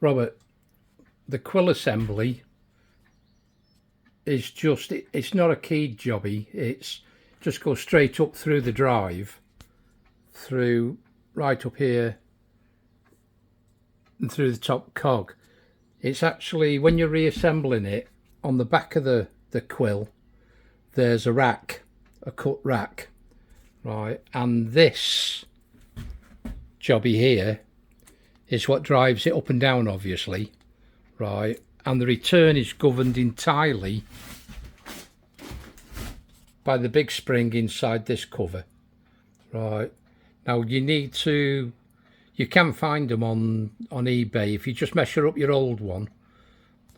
Robert, the quill assembly is just, it's not a keyed jobby. It's just go straight up through the drive, through right up here and through the top cog. It's actually, when you're reassembling it, on the back of the quill there's a rack, a cut rack, right, and this jobby here is what drives it up and down, obviously, right, and the return is governed entirely by the big spring inside this cover, right. Now you need to, you can find them on eBay if you just measure up your old one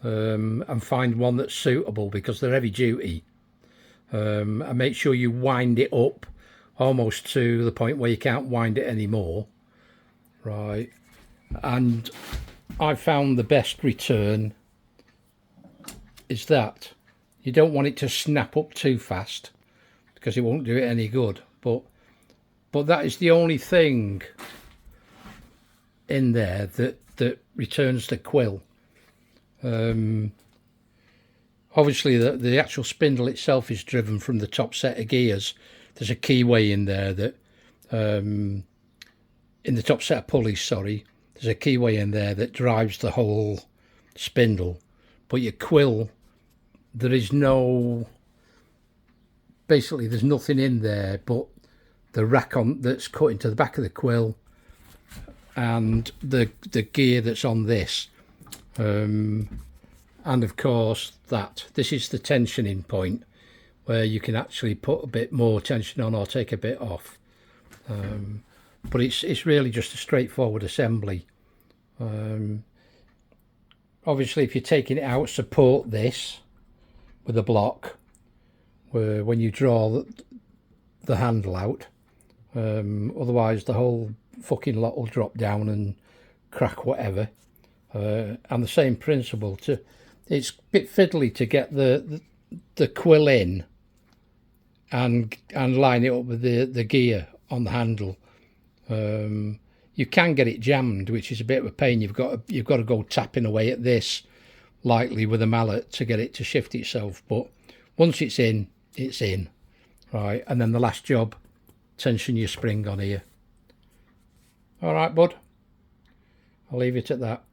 and find one that's suitable, because they're heavy duty, and make sure you wind it up almost to the point where you can't wind it anymore, right. And I found the best return is that you don't want it to snap up too fast, because it won't do it any good, but that is the only thing in there that returns the quill. Obviously the actual spindle itself is driven from the top set of gears. There's a keyway in there that in the top set of pulleys, sorry, there's a keyway in there that drives the whole spindle. But your quill, there is no, basically there's nothing in there but the rack on that's cut into the back of the quill and the gear that's on this, and of course this is the tensioning point where you can actually put a bit more tension on or take a bit off, but it's really just a straightforward assembly. Obviously if you're taking it out, support this with a block where when you draw the handle out, otherwise the whole fucking lot will drop down and crack whatever. And the same principle, it's a bit fiddly to get the quill in and line it up with the gear on the handle. You can get it jammed, which is a bit of a pain. You've got to go tapping away at this lightly with a mallet to get it to shift itself, but once it's in, right. And then the last job, tension your spring on here. All right, bud, I'll leave it at that.